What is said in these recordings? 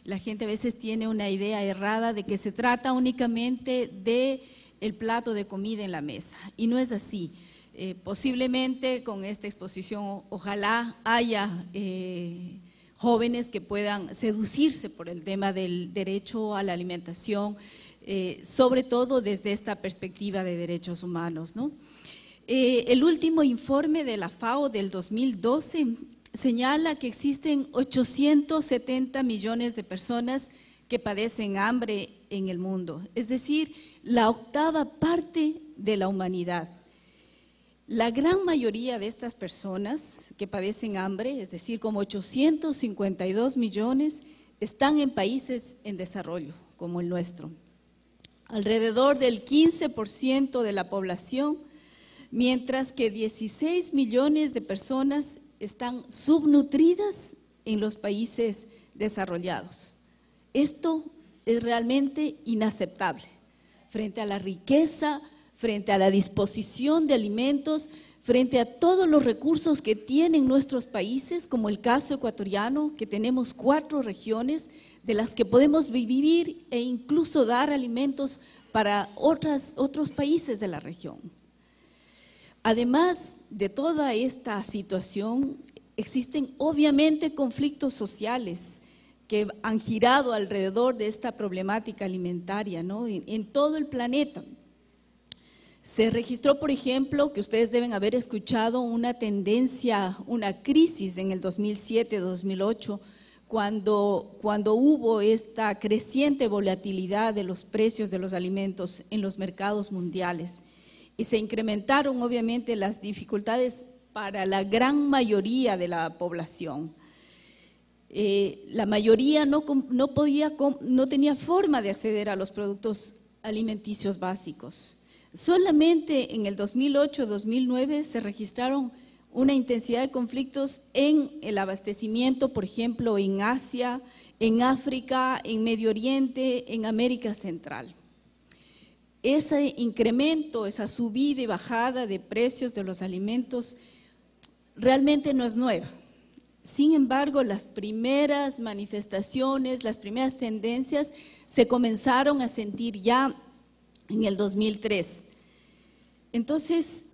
La gente a veces tiene una idea errada de que se trata únicamente de el plato de comida en la mesa, y no es así. Posiblemente con esta exposición ojalá haya jóvenes que puedan seducirse por el tema del derecho a la alimentación, sobre todo desde esta perspectiva de derechos humanos, ¿no? El último informe de la FAO del 2012 señala que existen 870 millones de personas que padecen hambre en el mundo, es decir, la octava parte de la humanidad. La gran mayoría de estas personas que padecen hambre, es decir, como 852 millones, están en países en desarrollo, como el nuestro. Alrededor del 15% de la población, mientras que 16 millones de personas están subnutridas en los países desarrollados. Esto es realmente inaceptable frente a la riqueza, frente a la disposición de alimentos, frente a todos los recursos que tienen nuestros países, como el caso ecuatoriano, que tenemos 4 regiones de las que podemos vivir e incluso dar alimentos para otros países de la región. Además de toda esta situación, existen obviamente conflictos sociales que han girado alrededor de esta problemática alimentaria, ¿no? En todo el planeta. Se registró, por ejemplo, que ustedes deben haber escuchado una tendencia, una crisis en el 2007-2008, cuando hubo esta creciente volatilidad de los precios de los alimentos en los mercados mundiales. Y se incrementaron obviamente las dificultades para la gran mayoría de la población. La mayoría no tenía forma de acceder a los productos alimenticios básicos. Solamente en el 2008-2009 se registraron una intensidad de conflictos en el abastecimiento, por ejemplo, en Asia, en África, en Medio Oriente, en América Central. Ese incremento, esa subida y bajada de precios de los alimentos realmente no es nueva. Sin embargo, las primeras manifestaciones, las primeras tendencias se comenzaron a sentir ya en el 2003. Entonces,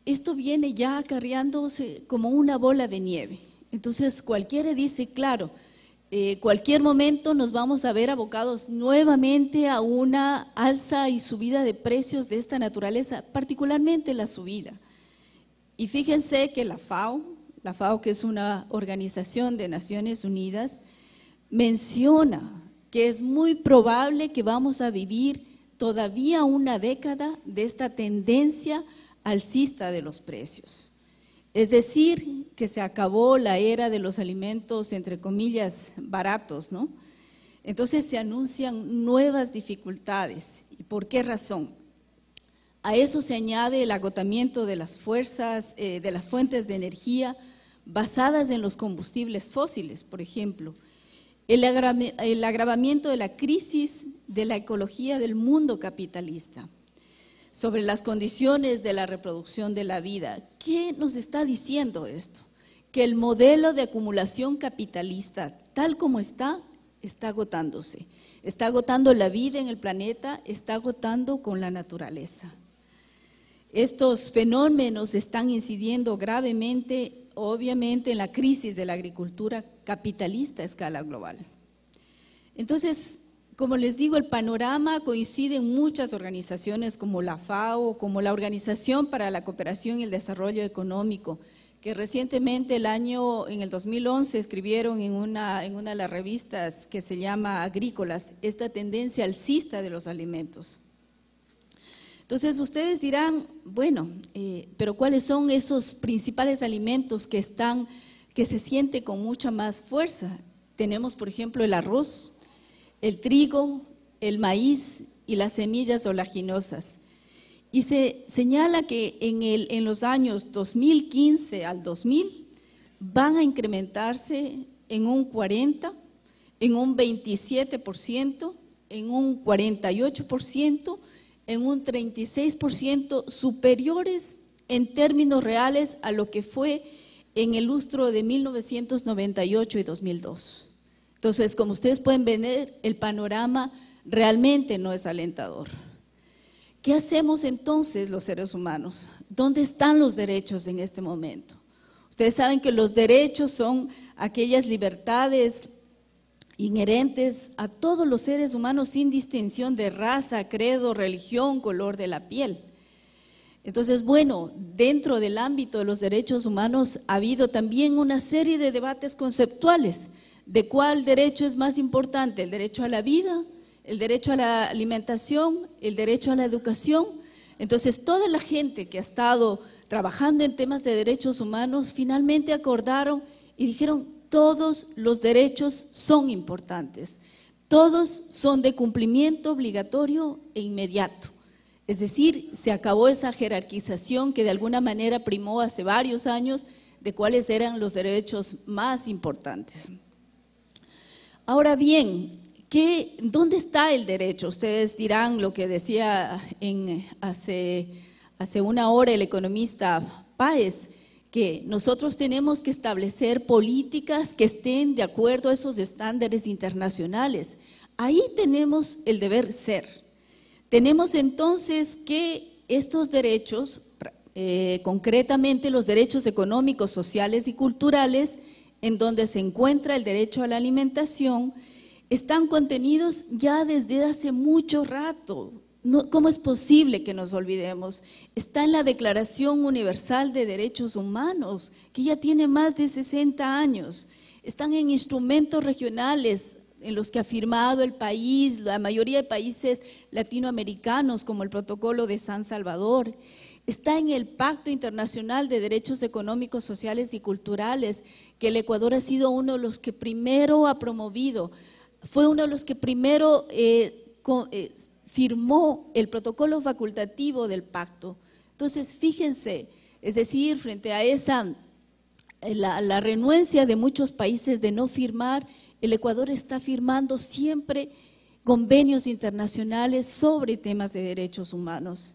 esto viene ya acarreándose como una bola de nieve. Entonces, cualquiera dice, claro, cualquier momento nos vamos a ver abocados nuevamente a una alza y subida de precios de esta naturaleza, particularmente la subida. Y fíjense que la FAO, que es una organización de Naciones Unidas, menciona que es muy probable que vamos a vivir todavía una década de esta tendencia alcista de los precios. Es decir, que se acabó la era de los alimentos, entre comillas, baratos, ¿no? Entonces se anuncian nuevas dificultades. ¿Y por qué razón? A eso se añade el agotamiento de las fuerzas, de las fuentes de energía basadas en los combustibles fósiles, por ejemplo. El agravamiento de la crisis de la ecología del mundo capitalista, sobre las condiciones de la reproducción de la vida. ¿Qué nos está diciendo esto? Que el modelo de acumulación capitalista, tal como está agotándose. Está agotando la vida en el planeta, está agotando con la naturaleza. Estos fenómenos están incidiendo gravemente, obviamente, en la crisis de la agricultura capitalista a escala global. Entonces, como les digo, el panorama coincide en muchas organizaciones como la FAO, como la Organización para la Cooperación y el Desarrollo Económico, que recientemente en el 2011 escribieron en una de las revistas que se llama Agrícolas, esta tendencia alcista de los alimentos. Entonces ustedes dirán, bueno, pero ¿cuáles son esos principales alimentos que se sienten con mucha más fuerza? Tenemos, por ejemplo, el arroz, el trigo, el maíz y las semillas oleaginosas. Y se señala que en los años 2015 al 2000 van a incrementarse en un 40%, en un 27%, en un 48%, en un 36% superiores en términos reales a lo que fue en el lustro de 1998 y 2002. Entonces, como ustedes pueden ver, el panorama realmente no es alentador. ¿Qué hacemos entonces los seres humanos? ¿Dónde están los derechos en este momento? Ustedes saben que los derechos son aquellas libertades inherentes a todos los seres humanos sin distinción de raza, credo, religión, color de la piel. Entonces, bueno, dentro del ámbito de los derechos humanos ha habido también una serie de debates conceptuales de cuál derecho es más importante, el derecho a la vida, el derecho a la alimentación, el derecho a la educación. Entonces, toda la gente que ha estado trabajando en temas de derechos humanos finalmente acordaron y dijeron: todos los derechos son importantes, todos son de cumplimiento obligatorio e inmediato. Es decir, se acabó esa jerarquización que de alguna manera primó hace varios años de cuáles eran los derechos más importantes. Ahora bien, ¿dónde está el derecho? Ustedes dirán lo que decía hace una hora el economista Páez, que nosotros tenemos que establecer políticas que estén de acuerdo a esos estándares internacionales. Ahí tenemos el deber ser. Tenemos entonces que estos derechos, concretamente los derechos económicos, sociales y culturales, en donde se encuentra el derecho a la alimentación, están contenidos ya desde hace mucho rato. ¿Cómo es posible que nos olvidemos? Está en la Declaración Universal de Derechos Humanos, que ya tiene más de 60 años. Están en instrumentos regionales en los que ha firmado el país, la mayoría de países latinoamericanos, como el Protocolo de San Salvador. Está en el Pacto Internacional de Derechos Económicos, Sociales y Culturales, que el Ecuador ha sido uno de los que primero ha promovido. Fue uno de los que primero firmó el protocolo facultativo del pacto. Entonces, fíjense, es decir, frente a la renuencia de muchos países de no firmar, el Ecuador está firmando siempre convenios internacionales sobre temas de derechos humanos.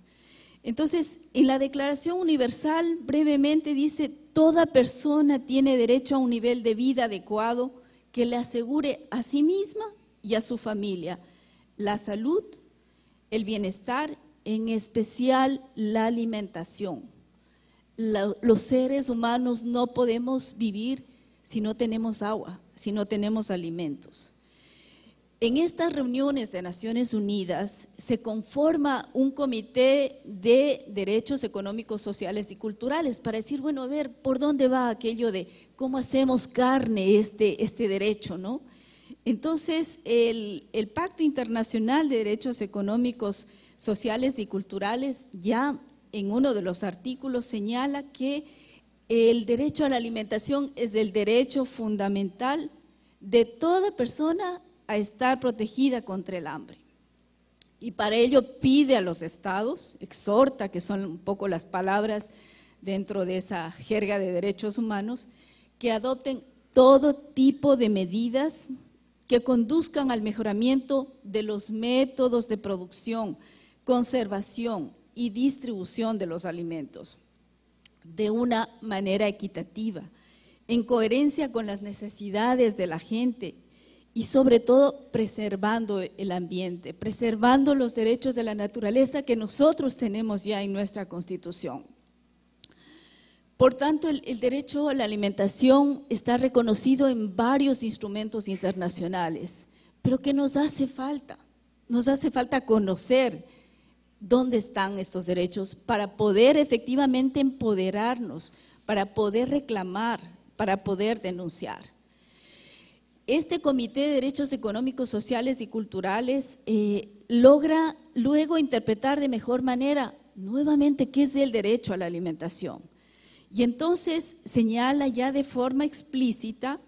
Entonces, en la Declaración Universal, brevemente dice: toda persona tiene derecho a un nivel de vida adecuado que le asegure a sí misma y a su familia la salud, el bienestar, en especial la alimentación. Los seres humanos no podemos vivir si no tenemos agua, si no tenemos alimentos. En estas reuniones de Naciones Unidas se conforma un comité de derechos económicos, sociales y culturales para decir, bueno, a ver, ¿por dónde va aquello de cómo hacemos carne este derecho, ¿no? Entonces, el Pacto Internacional de Derechos Económicos, Sociales y Culturales ya en uno de los artículos señala que el derecho a la alimentación es el derecho fundamental de toda persona a estar protegida contra el hambre. Y para ello pide a los estados, exhorta, que son un poco las palabras dentro de esa jerga de derechos humanos, que adopten todo tipo de medidas que conduzcan al mejoramiento de los métodos de producción, conservación y distribución de los alimentos de una manera equitativa, en coherencia con las necesidades de la gente y sobre todo preservando el ambiente, preservando los derechos de la naturaleza que nosotros tenemos ya en nuestra Constitución. Por tanto, el derecho a la alimentación está reconocido en varios instrumentos internacionales, pero ¿qué nos hace falta? Nos hace falta conocer dónde están estos derechos para poder efectivamente empoderarnos, para poder reclamar, para poder denunciar. Este Comité de Derechos Económicos, Sociales y Culturales logra luego interpretar de mejor manera nuevamente qué es el derecho a la alimentación. Y entonces señala ya de forma explícita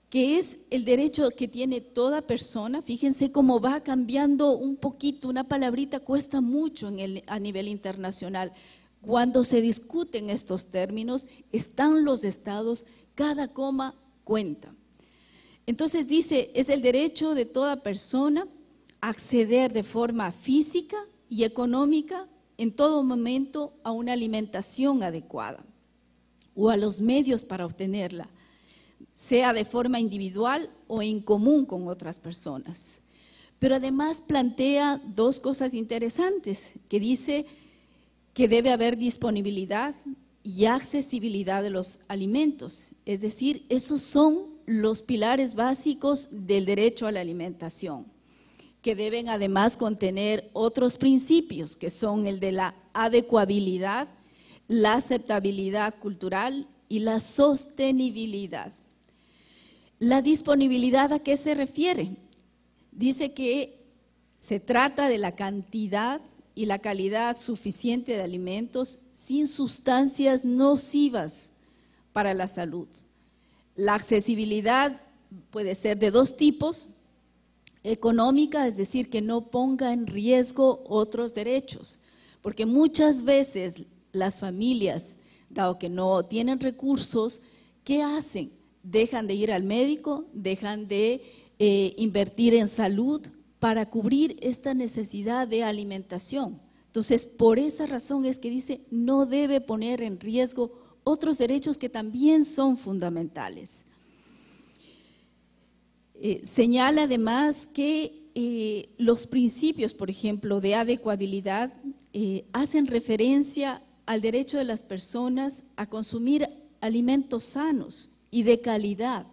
que es el derecho que tiene toda persona. Fíjense cómo va cambiando un poquito, una palabrita cuesta mucho a nivel internacional. Cuando se discuten estos términos, están los estados, cada coma cuenta. Entonces dice, es el derecho de toda persona a acceder de forma física y económica en todo momento a una alimentación adecuada o a los medios para obtenerla, sea de forma individual o en común con otras personas. Pero además plantea dos cosas interesantes, que dice que debe haber disponibilidad y accesibilidad de los alimentos. Es decir, esos son los pilares básicos del derecho a la alimentación, que deben además contener otros principios, que son el de la adecuabilidad, la aceptabilidad cultural y la sostenibilidad. La disponibilidad, ¿a qué se refiere? Dice que se trata de la cantidad y la calidad suficiente de alimentos sin sustancias nocivas para la salud. La accesibilidad puede ser de dos tipos: económica, es decir, que no ponga en riesgo otros derechos, porque muchas veces las familias, dado que no tienen recursos, ¿qué hacen? Dejan de ir al médico, dejan de invertir en salud para cubrir esta necesidad de alimentación. Entonces, por esa razón es que dice, no debe poner en riesgo otros derechos que también son fundamentales. Señala además que los principios, por ejemplo, de adecuabilidad, hacen referencia al derecho de las personas a consumir alimentos sanos y de calidad.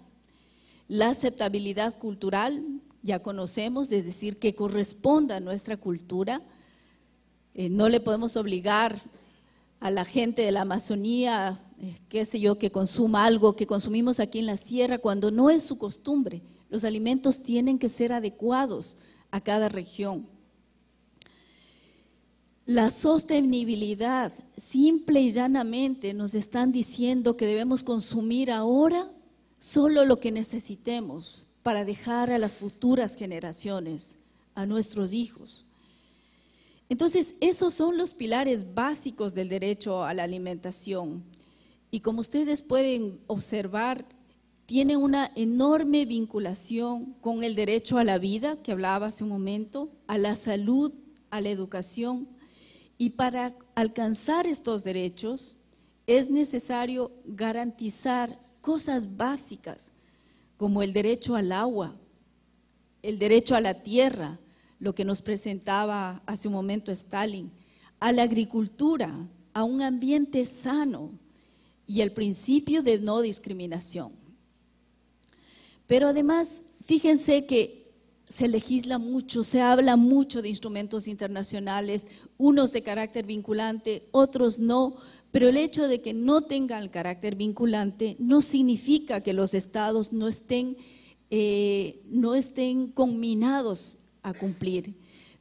La aceptabilidad cultural, ya conocemos, es decir, que corresponda a nuestra cultura. No le podemos obligar a la gente de la Amazonía, qué sé yo, que consuma algo que consumimos aquí en la sierra cuando no es su costumbre. Los alimentos tienen que ser adecuados a cada región. La sostenibilidad, simple y llanamente nos están diciendo que debemos consumir ahora solo lo que necesitemos para dejar a las futuras generaciones, a nuestros hijos. Entonces, esos son los pilares básicos del derecho a la alimentación. Y como ustedes pueden observar, tiene una enorme vinculación con el derecho a la vida, que hablaba hace un momento, a la salud, a la educación. Y para alcanzar estos derechos es necesario garantizar cosas básicas como el derecho al agua, el derecho a la tierra, lo que nos presentaba hace un momento Stalin, a la agricultura, a un ambiente sano y el principio de no discriminación. Pero además, fíjense que se legisla mucho, se habla mucho de instrumentos internacionales, unos de carácter vinculante, otros no, pero el hecho de que no tengan carácter vinculante no significa que los estados no estén conminados a cumplir.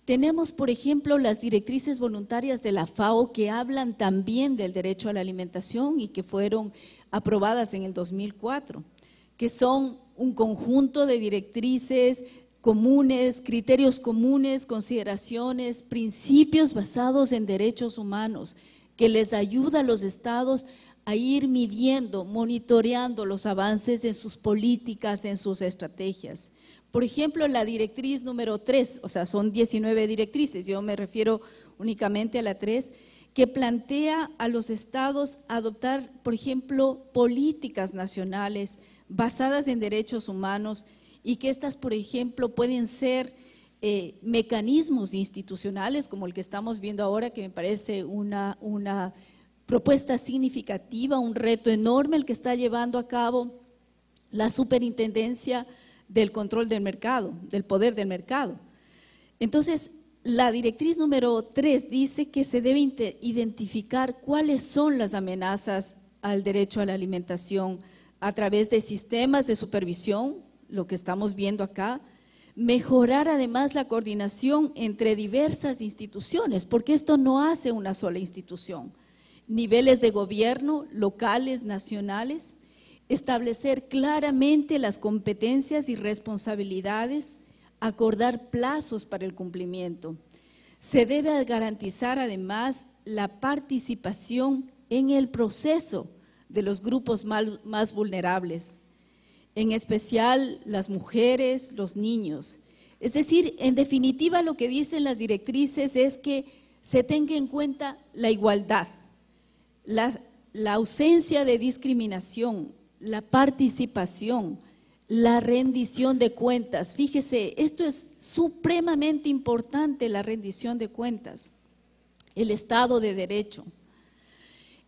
Tenemos, por ejemplo, las directrices voluntarias de la FAO que hablan también del derecho a la alimentación y que fueron aprobadas en el 2004, que son un conjunto de directrices comunes, criterios comunes, consideraciones, principios basados en derechos humanos, que les ayuda a los estados a ir midiendo, monitoreando los avances en sus políticas, en sus estrategias. Por ejemplo, la directriz número 3, o sea, son 19 directrices, yo me refiero únicamente a la 3, que plantea a los estados adoptar, por ejemplo, políticas nacionales basadas en derechos humanos y que estas, por ejemplo, pueden ser mecanismos institucionales como el que estamos viendo ahora, que me parece una propuesta significativa, un reto enorme el que está llevando a cabo la Superintendencia del Control del Mercado, del Poder del Mercado. Entonces, la directriz número 3 dice que se debe identificar cuáles son las amenazas al derecho a la alimentación a través de sistemas de supervisión, lo que estamos viendo acá, mejorar además la coordinación entre diversas instituciones, porque esto no hace una sola institución, niveles de gobierno, locales, nacionales, establecer claramente las competencias y responsabilidades, acordar plazos para el cumplimiento. Se debe garantizar además la participación en el proceso de los grupos más vulnerables, en especial las mujeres, los niños. Es decir, en definitiva lo que dicen las directrices es que se tenga en cuenta la igualdad, la ausencia de discriminación, la participación, la rendición de cuentas. Fíjese, esto es supremamente importante, la rendición de cuentas, el Estado de Derecho.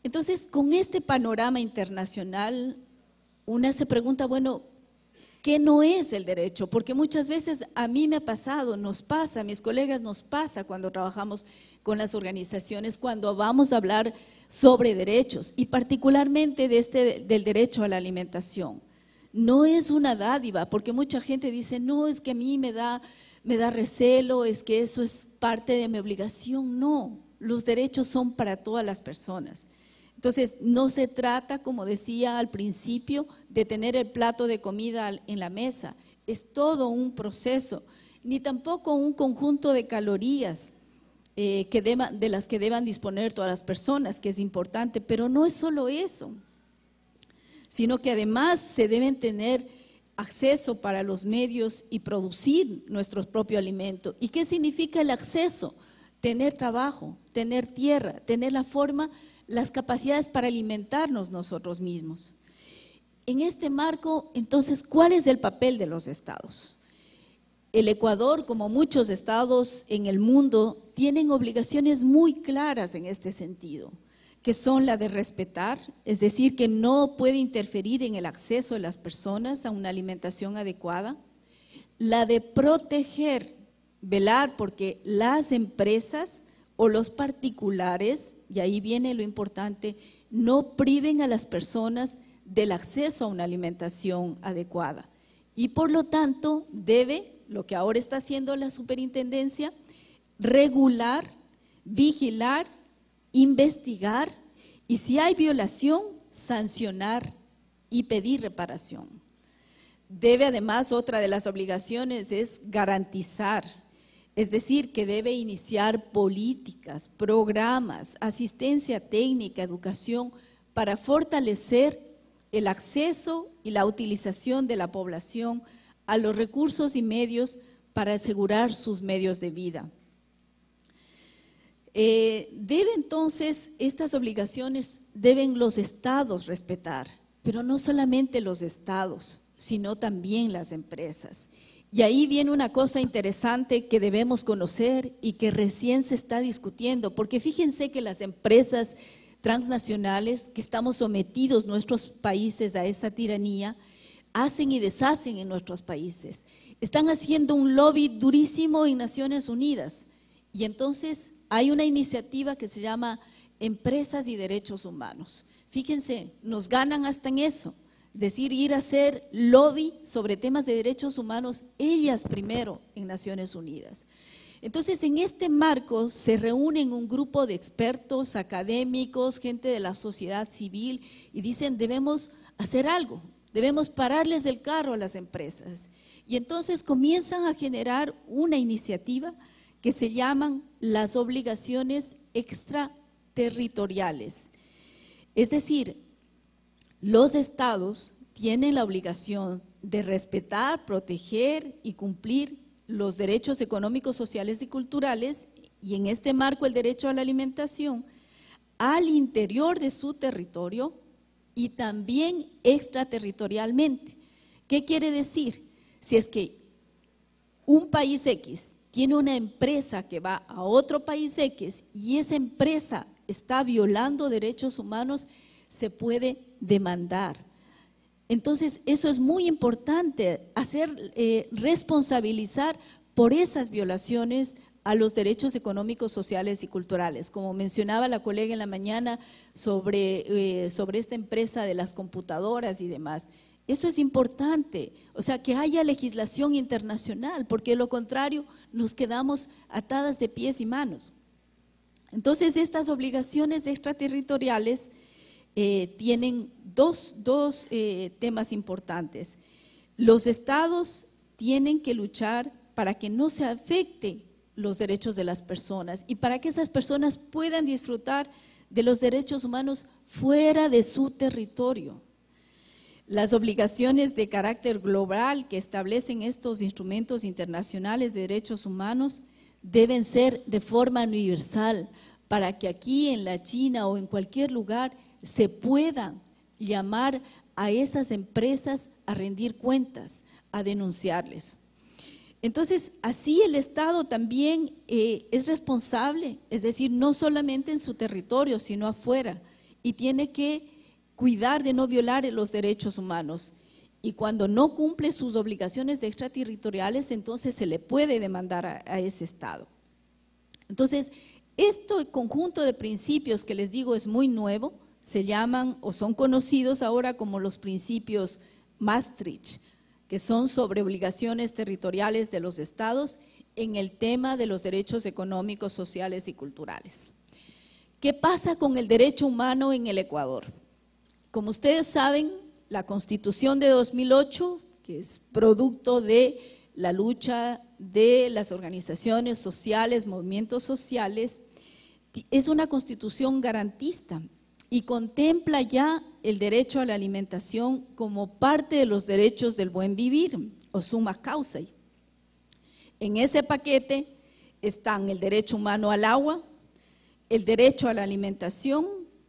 Entonces, con este panorama internacional, una se pregunta, bueno, ¿qué no es el derecho? Porque muchas veces a mí me ha pasado, nos pasa, a mis colegas nos pasa cuando trabajamos con las organizaciones, cuando vamos a hablar sobre derechos y particularmente del derecho a la alimentación. No es una dádiva, porque mucha gente dice, no, es que a mí me da recelo, es que eso es parte de mi obligación. No, los derechos son para todas las personas. Entonces, no se trata, como decía al principio, de tener el plato de comida en la mesa. Es todo un proceso, ni tampoco un conjunto de calorías de las que deban disponer todas las personas, que es importante, pero no es solo eso, sino que además se deben tener acceso para los medios y producir nuestro propio alimento. ¿Y qué significa el acceso? Tener trabajo, tener tierra, tener las capacidades para alimentarnos nosotros mismos. En este marco, entonces, ¿cuál es el papel de los estados? El Ecuador, como muchos estados en el mundo, tienen obligaciones muy claras en este sentido, que son la de respetar, es decir, que no puede interferir en el acceso de las personas a una alimentación adecuada, la de proteger, velar porque las empresas o los particulares, y ahí viene lo importante, no priven a las personas del acceso a una alimentación adecuada. Y por lo tanto debe, lo que ahora está haciendo la superintendencia, regular, vigilar, investigar y si hay violación, sancionar y pedir reparación. Debe además, otra de las obligaciones es garantizar, es decir, que debe iniciar políticas, programas, asistencia técnica, educación para fortalecer el acceso y la utilización de la población a los recursos y medios para asegurar sus medios de vida. Entonces, estas obligaciones deben los estados respetar, pero no solamente los estados, sino también las empresas. Y ahí viene una cosa interesante que debemos conocer y que recién se está discutiendo, porque fíjense que las empresas transnacionales, que estamos sometidos nuestros países a esa tiranía, hacen y deshacen en nuestros países. Están haciendo un lobby durísimo en Naciones Unidas y entonces hay una iniciativa que se llama Empresas y Derechos Humanos. Fíjense, nos ganan hasta en eso. Es decir, ir a hacer lobby sobre temas de derechos humanos, ellas primero en Naciones Unidas. Entonces, en este marco se reúnen un grupo de expertos, académicos, gente de la sociedad civil y dicen, debemos hacer algo, debemos pararles el carro a las empresas. Y entonces comienzan a generar una iniciativa que se llaman las obligaciones extraterritoriales. Es decir, los estados tienen la obligación de respetar, proteger y cumplir los derechos económicos, sociales y culturales, y en este marco el derecho a la alimentación, al interior de su territorio y también extraterritorialmente. ¿Qué quiere decir? Si es que un país X tiene una empresa que va a otro país X y esa empresa está violando derechos humanos, se puede demandar. Entonces, eso es muy importante, responsabilizar por esas violaciones a los derechos económicos, sociales y culturales. Como mencionaba la colega en la mañana sobre esta empresa de las computadoras y demás. Eso es importante, o sea, que haya legislación internacional, porque de lo contrario nos quedamos atadas de pies y manos. Entonces, estas obligaciones extraterritoriales tienen dos temas importantes. Los estados tienen que luchar para que no se afecten los derechos de las personas y para que esas personas puedan disfrutar de los derechos humanos fuera de su territorio. Las obligaciones de carácter global que establecen estos instrumentos internacionales de derechos humanos deben ser de forma universal para que aquí en la China o en cualquier lugar se pueda llamar a esas empresas a rendir cuentas, a denunciarles. Entonces, así el Estado también es responsable, es decir, no solamente en su territorio, sino afuera, y tiene que cuidar de no violar los derechos humanos. Y cuando no cumple sus obligaciones extraterritoriales, entonces se le puede demandar a ese Estado. Entonces, este conjunto de principios que les digo es muy nuevo, se llaman o son conocidos ahora como los principios Maastricht, que son sobre obligaciones territoriales de los estados en el tema de los derechos económicos, sociales y culturales. ¿Qué pasa con el derecho humano en el Ecuador? Como ustedes saben, la Constitución de 2008, que es producto de la lucha de las organizaciones sociales, movimientos sociales, es una Constitución garantista y contempla ya el derecho a la alimentación como parte de los derechos del buen vivir, o summa causa. En ese paquete están el derecho humano al agua, el derecho a la alimentación,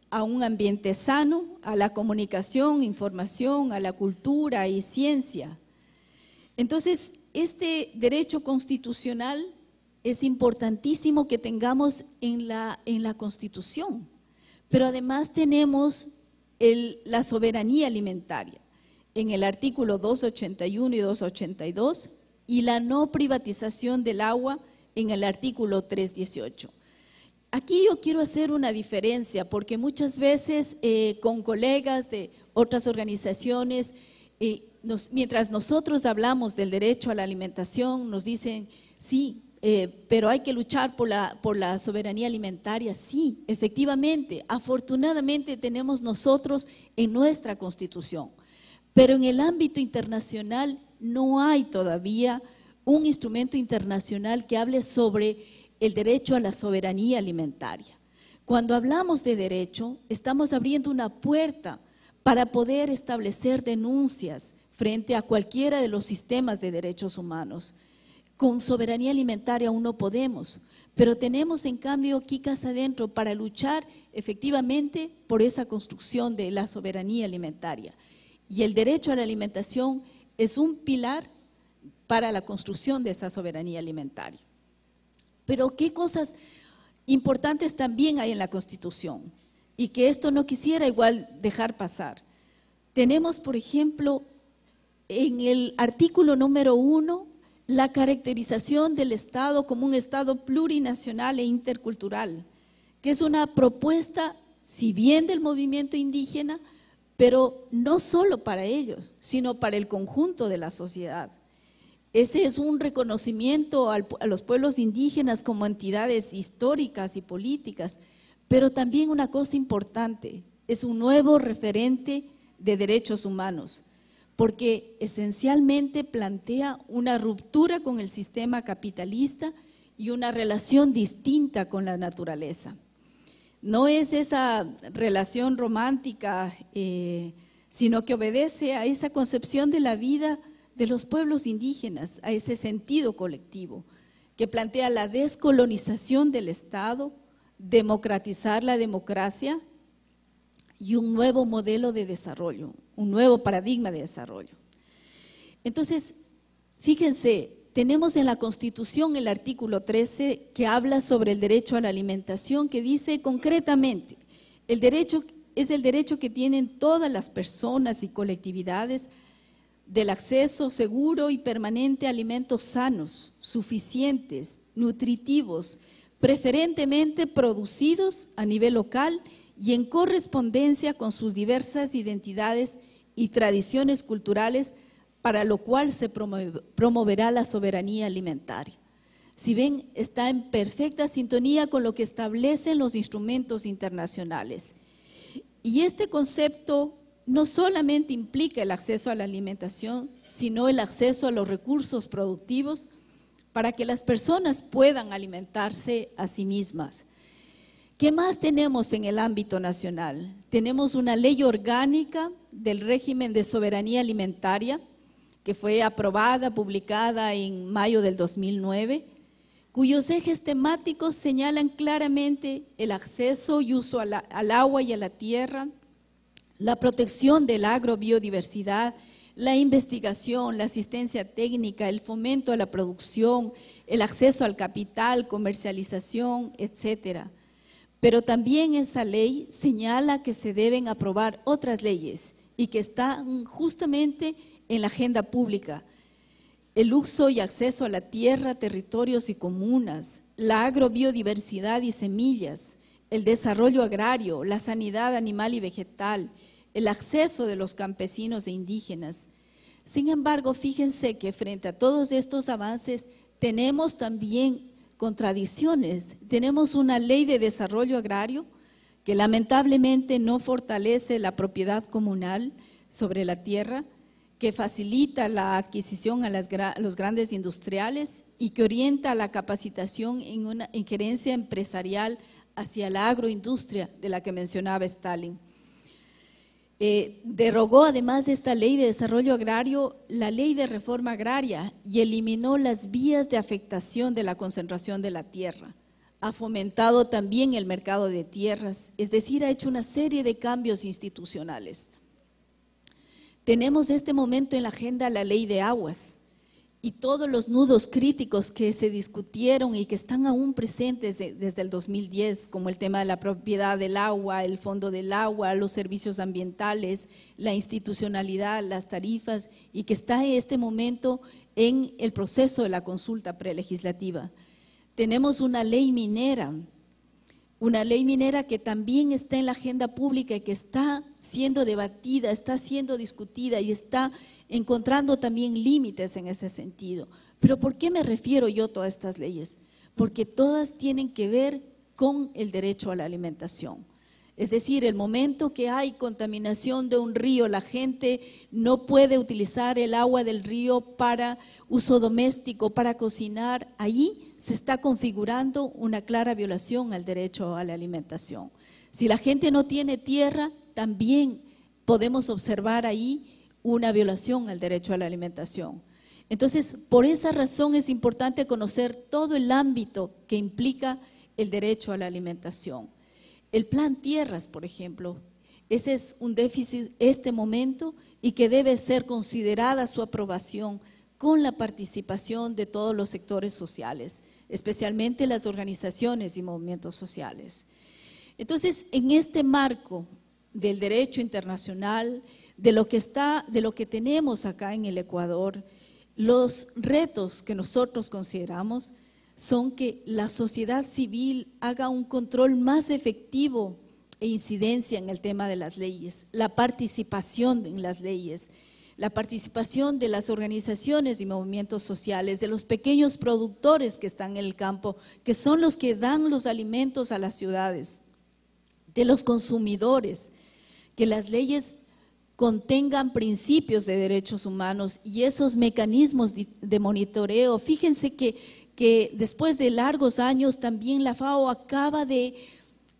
a un ambiente sano, a la comunicación, información, a la cultura y ciencia. Entonces, este derecho constitucional es importantísimo que tengamos en la Constitución, pero además tenemos la soberanía alimentaria en el artículo 281 y 282 y la no privatización del agua en el artículo 318. Aquí yo quiero hacer una diferencia porque muchas veces con colegas de otras organizaciones, mientras nosotros hablamos del derecho a la alimentación, nos dicen, sí, pero hay que luchar por la soberanía alimentaria. Sí, efectivamente, afortunadamente tenemos nosotros en nuestra Constitución, pero en el ámbito internacional no hay todavía un instrumento internacional que hable sobre el derecho a la soberanía alimentaria. Cuando hablamos de derecho, estamos abriendo una puerta para poder establecer denuncias frente a cualquiera de los sistemas de derechos humanos. Con soberanía alimentaria aún no podemos, pero tenemos en cambio quicas adentro para luchar efectivamente por esa construcción de la soberanía alimentaria. Y el derecho a la alimentación es un pilar para la construcción de esa soberanía alimentaria. Pero qué cosas importantes también hay en la Constitución y que esto no quisiera igual dejar pasar. Tenemos, por ejemplo, en el artículo número 1, la caracterización del Estado como un Estado plurinacional e intercultural, que es una propuesta, si bien del movimiento indígena, pero no solo para ellos, sino para el conjunto de la sociedad. Ese es un reconocimiento a los pueblos indígenas como entidades históricas y políticas, pero también una cosa importante, es un nuevo referente de derechos humanos, porque esencialmente plantea una ruptura con el sistema capitalista y una relación distinta con la naturaleza. No es esa relación romántica, sino que obedece a esa concepción de la vida de los pueblos indígenas, a ese sentido colectivo, que plantea la descolonización del Estado, democratizar la democracia y un nuevo modelo de desarrollo, un nuevo paradigma de desarrollo. Entonces, fíjense, tenemos en la Constitución el artículo 13 que habla sobre el derecho a la alimentación, que dice concretamente, el derecho es el derecho que tienen todas las personas y colectividades del acceso seguro y permanente a alimentos sanos, suficientes, nutritivos, preferentemente producidos a nivel local y en correspondencia con sus diversas identidades y tradiciones culturales, para lo cual se promoverá la soberanía alimentaria. Si ven, está en perfecta sintonía con lo que establecen los instrumentos internacionales. Y este concepto no solamente implica el acceso a la alimentación, sino el acceso a los recursos productivos para que las personas puedan alimentarse a sí mismas. ¿Qué más tenemos en el ámbito nacional? Tenemos una ley orgánica del régimen de soberanía alimentaria que fue aprobada, publicada en mayo del 2009, cuyos ejes temáticos señalan claramente el acceso y uso al agua y a la tierra, la protección de la agrobiodiversidad, la investigación, la asistencia técnica, el fomento a la producción, el acceso al capital, comercialización, etcétera. Pero también esa ley señala que se deben aprobar otras leyes y que están justamente en la agenda pública. El uso y acceso a la tierra, territorios y comunas, la agrobiodiversidad y semillas, el desarrollo agrario, la sanidad animal y vegetal, el acceso de los campesinos e indígenas. Sin embargo, fíjense que frente a todos estos avances tenemos también contradicciones. Tenemos una ley de desarrollo agrario que lamentablemente no fortalece la propiedad comunal sobre la tierra, que facilita la adquisición a los grandes industriales y que orienta la capacitación en una injerencia empresarial hacia la agroindustria de la que mencionaba Stalin. Derogó además de esta ley de desarrollo agrario la ley de reforma agraria y eliminó las vías de afectación de la concentración de la tierra. Ha fomentado también el mercado de tierras, es decir, ha hecho una serie de cambios institucionales. Tenemos este momento en la agenda la ley de aguas y todos los nudos críticos que se discutieron y que están aún presentes desde el 2010, como el tema de la propiedad del agua, el fondo del agua, los servicios ambientales, la institucionalidad, las tarifas, y que está en este momento en el proceso de la consulta prelegislativa. Tenemos una ley minera que también está en la agenda pública y que está siendo debatida, está siendo discutida y está encontrando también límites en ese sentido. Pero ¿por qué me refiero yo a todas estas leyes? Porque todas tienen que ver con el derecho a la alimentación. Es decir, el momento que hay contaminación de un río, la gente no puede utilizar el agua del río para uso doméstico, para cocinar, ahí se está configurando una clara violación al derecho a la alimentación. Si la gente no tiene tierra, también podemos observar ahí una violación al derecho a la alimentación. Entonces, por esa razón es importante conocer todo el ámbito que implica el derecho a la alimentación. El plan tierras, por ejemplo, ese es un déficit este momento y que debe ser considerada su aprobación con la participación de todos los sectores sociales, especialmente las organizaciones y movimientos sociales. Entonces, en este marco del derecho internacional, de lo que tenemos acá en el Ecuador, los retos que nosotros consideramos son que la sociedad civil haga un control más efectivo e incidencia en el tema de las leyes, la participación en las leyes, la participación de las organizaciones y movimientos sociales, de los pequeños productores que están en el campo, que son los que dan los alimentos a las ciudades, de los consumidores, que las leyes contengan principios de derechos humanos y esos mecanismos de monitoreo. Fíjense que después de largos años también la FAO acaba de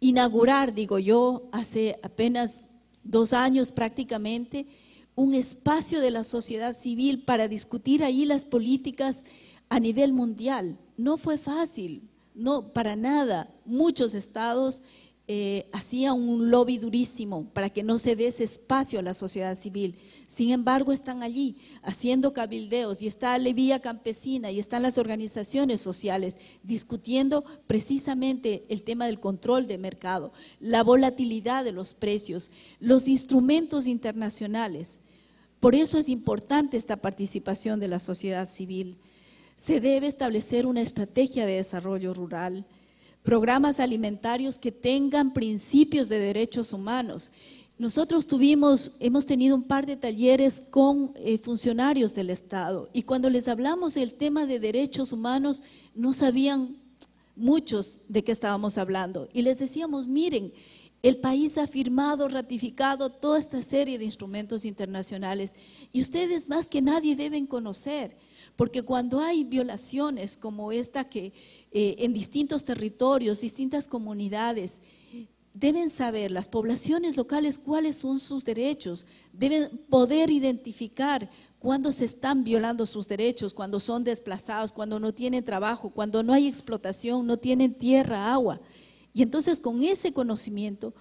inaugurar, digo yo, hace apenas 2 años prácticamente, un espacio de la sociedad civil para discutir ahí las políticas a nivel mundial. No fue fácil, no, para nada. Muchos estados hacían un lobby durísimo para que no se dé ese espacio a la sociedad civil. Sin embargo, están allí haciendo cabildeos y está la Vía Campesina y están las organizaciones sociales discutiendo precisamente el tema del control de mercado, la volatilidad de los precios, los instrumentos internacionales. Por eso es importante esta participación de la sociedad civil. Se debe establecer una estrategia de desarrollo rural, programas alimentarios que tengan principios de derechos humanos. Nosotros hemos tenido un par de talleres con funcionarios del Estado y cuando les hablamos del tema de derechos humanos no sabían muchos de qué estábamos hablando y les decíamos, miren, el país ha firmado, ratificado toda esta serie de instrumentos internacionales y ustedes más que nadie deben conocer, porque cuando hay violaciones como esta que en distintos territorios, distintas comunidades, deben saber las poblaciones locales cuáles son sus derechos, deben poder identificar cuando se están violando sus derechos, cuando son desplazados, cuando no tienen trabajo, cuando no hay explotación, no tienen tierra, agua. Y entonces con ese conocimiento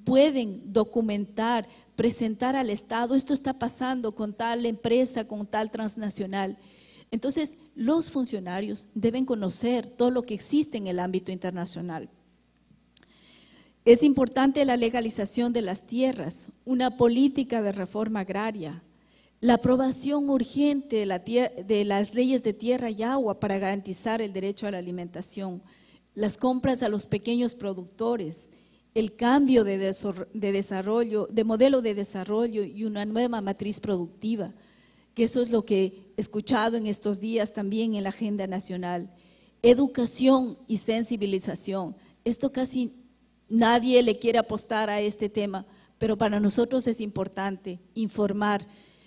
pueden documentar, presentar al Estado, esto está pasando con tal empresa, con tal transnacional. Entonces, los funcionarios deben conocer todo lo que existe en el ámbito internacional. Es importante la legalización de las tierras, una política de reforma agraria, la aprobación urgente de las leyes de tierra y agua para garantizar el derecho a la alimentación, las compras a los pequeños productores, el cambio de modelo de desarrollo y una nueva matriz productiva, que eso es lo que he escuchado en estos días también en la agenda nacional. Educación y sensibilización, esto casi nadie le quiere apostar a este tema, pero para nosotros es importante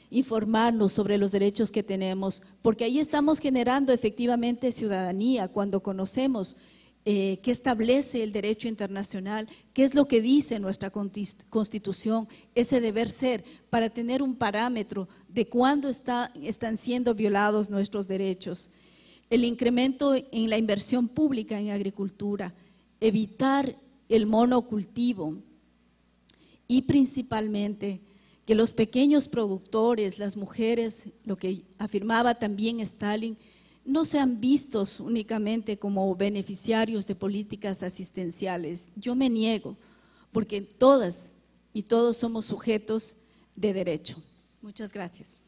informarnos sobre los derechos que tenemos, porque ahí estamos generando efectivamente ciudadanía cuando conocemos qué establece el derecho internacional, qué es lo que dice nuestra Constitución, ese deber ser, para tener un parámetro de cuándo están siendo violados nuestros derechos. El incremento en la inversión pública en agricultura, evitar el monocultivo y principalmente que los pequeños productores, las mujeres, lo que afirmaba también Stalin, no sean vistos únicamente como beneficiarios de políticas asistenciales. Yo me niego, porque todas y todos somos sujetos de derecho. Muchas gracias.